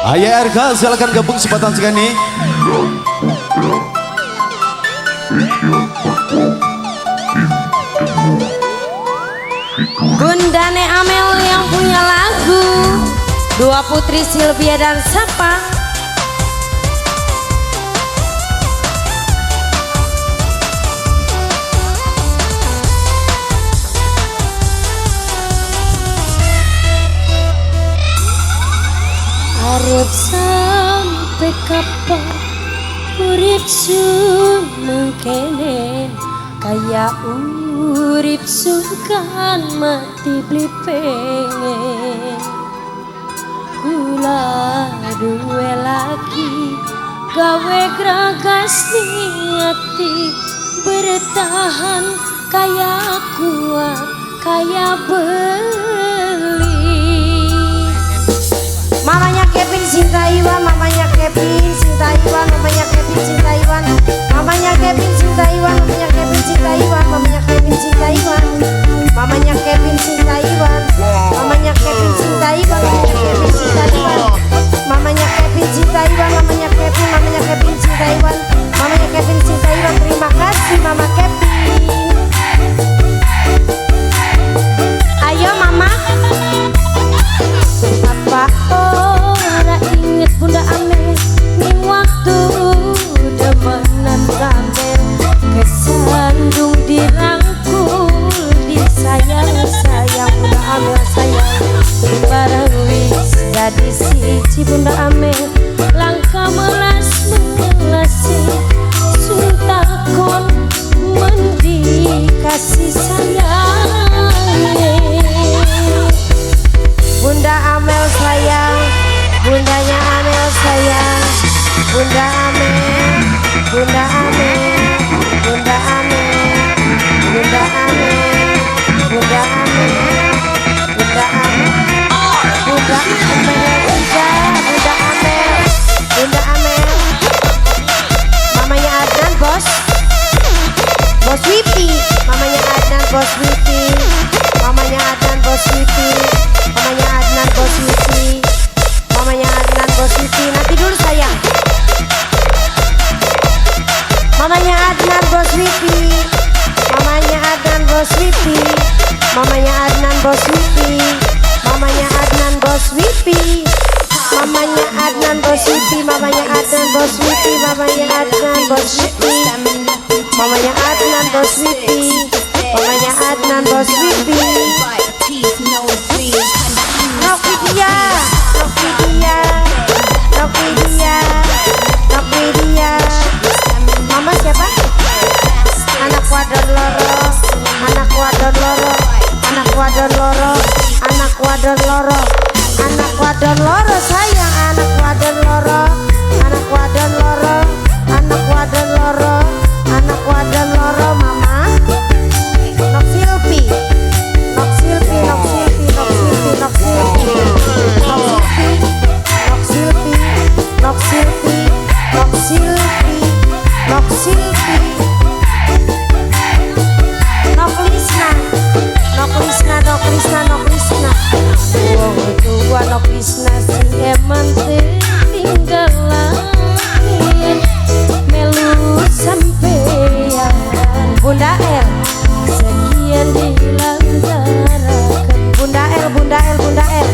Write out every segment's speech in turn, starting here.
Ayah RK silakan gabung kesempatan sekali. Bundane Amel yang punya lagu, dua putri Sylvia dan Sapa. Arep sampai kapan urip sun mengkene kaya urip sungkan mati beli pengen. Kula duwe lagi gawe gragas niati bertahan kaya kuat kaya beli. Mamanya Kevin cinta Iwan, mamanya Kevin cinta Iwan, mamanya Kevin cinta Iwan, mamanya Kevin cinta Iwan, mamanya Kevin cinta Iwan, mamanya Kevin cinta Iwan, mamanya Kevin cinta Iwan, mamanya Kevin cinta Iwan, mamanya Kevin cinta Iwan, mamanya Kevin, mamanya Kevin cinta Iwan, mamanya Kevin cinta Iwan. Terima kasih Mama Kevin. Ayo Mama. Apa ora inget Bunda Amel ning waktu demenan rame kesandung dirangkul disayang-sayang Bunda Amel sayang bareng wis jadi siji Bunda Amel langka melas-melasi suntakon mendi kasih sayang. Bunda Amel sayang, bundanya Amel sayang, Bunda Amel, Bunda Amel, Bunda Amel, Bunda Amel, Bunda Amel, Bunda Amel, Bunda Amel, Bunda Amel, Bunda Amel, mamanya Adnan bos Wipi, mamanya Adnan bos Wipi, mamanya Adnan bos Wipi. Mamanya Adnan bos Wipi, mamanya Adnan bos Wipi. Nanti dulu sayang. Mamanya Adnan bos Wipi, mamanya Adnan bos Wipi, mamanya Adnan bos Wipi, mamanya Adnan bos Wipi, mamanya Adnan bos Wipi, mamanya Adnan bos Wipi, mamanya Adnan bos Wipi, mamanya Adnan bos Wipi, mamanya Adnan bos Wipi. Nokidia, Nokidia, Nokidia, Nokidia. Mama siapa? Anak wadon loro, anak wadon loro, anak wadon loro, anak wadon loro, anak wadon loro sayang, anak wadon loro, anak wadon loro, anak wadon loro, anak wadon loro. Mama, Nok Silpi, Nok Silpi, Nok Silpi, Nok Silpi, Nok Silpi, Nok Silpi, Nok Silpi, Nok Silpi, Nok Silpi, Nok Lisna, Nok Lisna, Nok Lisna, Nok Lisna. Wong tua Nok Lisna sing eman tinggal langit melu sampeyan Bunda El sekian dilanggarakan Bunda El, Bunda El, Bunda El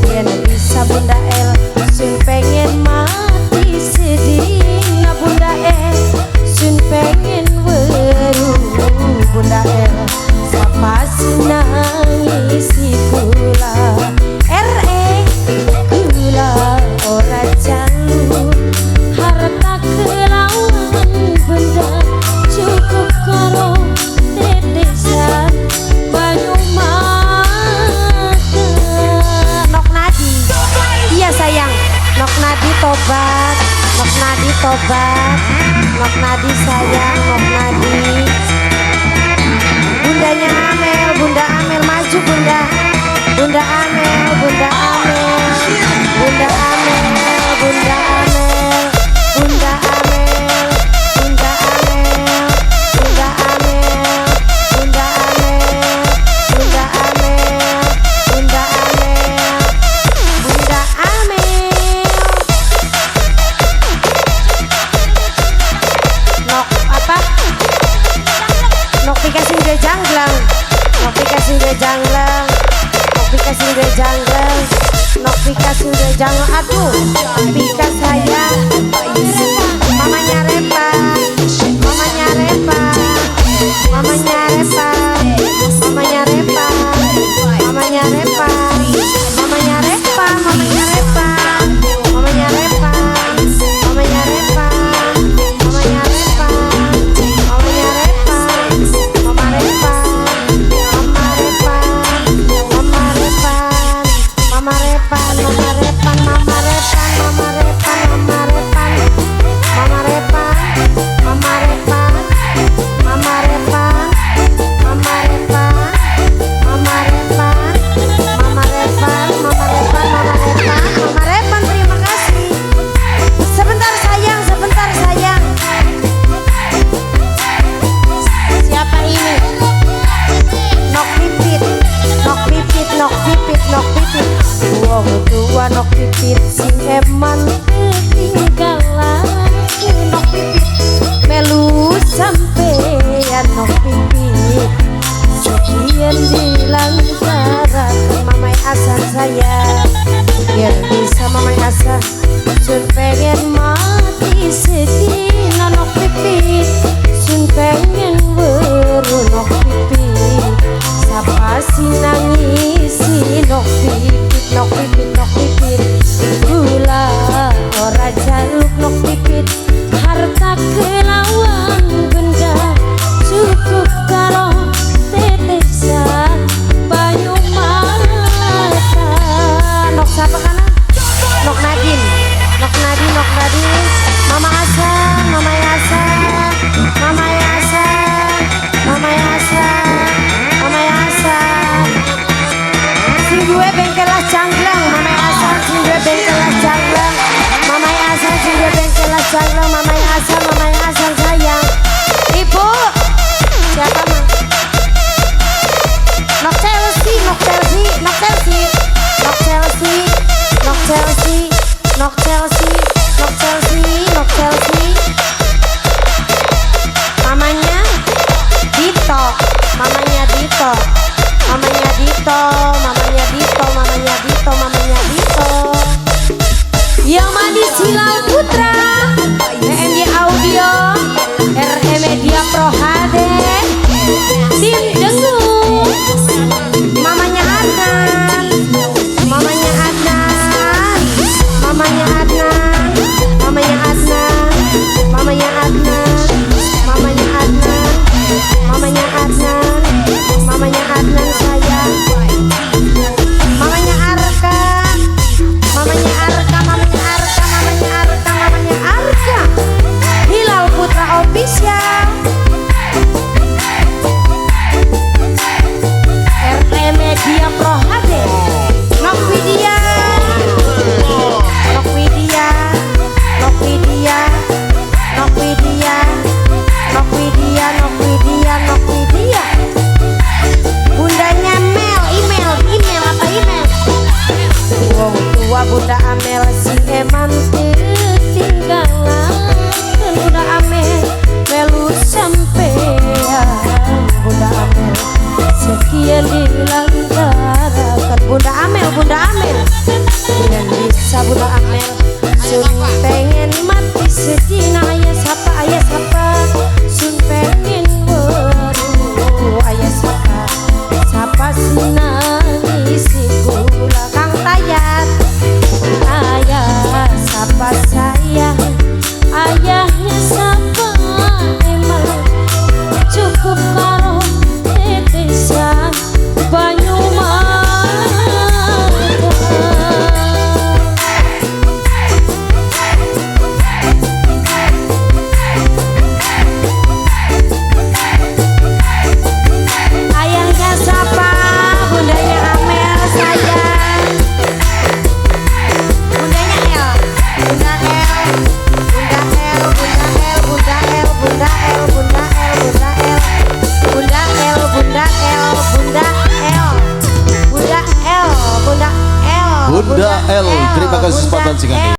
yen bisa Bunda El sun pengen mati sedina Bunda El sun pengen weru Bunda El sapa nangis kula kula ora jalu harta kelawan benda cukup karo tetesan banyu mata. Nok Nadi, iya sayang, Nok Nadi tobat, Nok Nadi tobat, Nok Nadi sayang, Nok Nadi. Bundanya Amel, Bunda Amel maju Bunda, Bunda Amel, Bunda Amel, Bunda Amel, Bunda Amel, Bunda Amel, Bunda Amel, Bunda Amel, Bunda Amel, Bunda Amel, Bunda Amel, Bunda Amel. jangan aduh Pika sayang mamanya Repa mamanya Repa mamanya Repa mamanya Repa mamanya Repa mamanya Repa mamanya Repa mamanya Repa mamanya Repa mamanya Repa mamanya Repa mama Repa mama Repa mama Repa mama Repa mama Repa mama Repa mama Repa mama Repa mama Repa mama Repa mama Repa mama Repa mama Repa mama Repa mama Repa mama Repa mama Repa terima kasih sebentar sayang siapa ini nok pipit nok pipit nok pipit nok pipit wong tua nok pipit sing eman ketinggalan nok pipit melu sampeyan nok pipit sekian dilantaran mamai asan saya biar bisa mamai asan sun pengen mati sedih nok pipit sun pengen weru nok pipit sapa si nangis si nok pipit nok pipit nok pipit gula ora jaluk nok pipit harta kelawang benda cukup karo tetesan banyu mata nok sapa kana nok Nadine nok Nadine nok Nadine mama Asa mama Asa mama Asa mama Asa mama Asa sing duwe bengkelas janglang mama Asa sing duwe bengkelas janglang mama Asa sing duwe bengkelas janglang mama Asa sayang ibu siapa mah nok Chelsea nok Chelsea nok Chelsea nok Chelsea nok Chelsea nok Chelsea nok Chelsea nok Chelsea mamanya Dito mamanya Dito mamanya Dito mamanya Dito mamanya Dito mamanya Dito yang mandi Silau Putra EMD Audio RE Media Pro HD Tim Dengung mamanya Adnan mamanya Adnan mamanya Adnan mamanya Adnan mamanya Adnan mamanya Adnan mamanya Adnan mamanya Adnan sayang mamanya Arka mamanya Arka mamanya Arka mamanya Arka mamanya Arka Hilal Putra Official RE Media Pro HD Nok Widya Nok Widya Nok Widya Nok Widya Nok Widya Nok Widya Nok Widya bundanya Mel email apa email wong tua bunda Amel si eman ketinggalan bunda Amel melu sampean bunda Amel sekian dilantarakan bunda Amel dan bisa bunda Amel sun pengen mati sedih nah ayah sapa sun pengen weru ayah sapa si nangis si gula Kang Tayat ayah sapa sayang ayahnya sapa emang cukup karo tetesan banyu mata ayahnya sapa bundanya Amel sayang bundanya Bunda El Bunda El Bunda El Bunda El Bunda El Bunda El Bunda El Bunda El Bunda El Bunda El Bunda El Bunda L, terima kasih kesempatan singkat ini.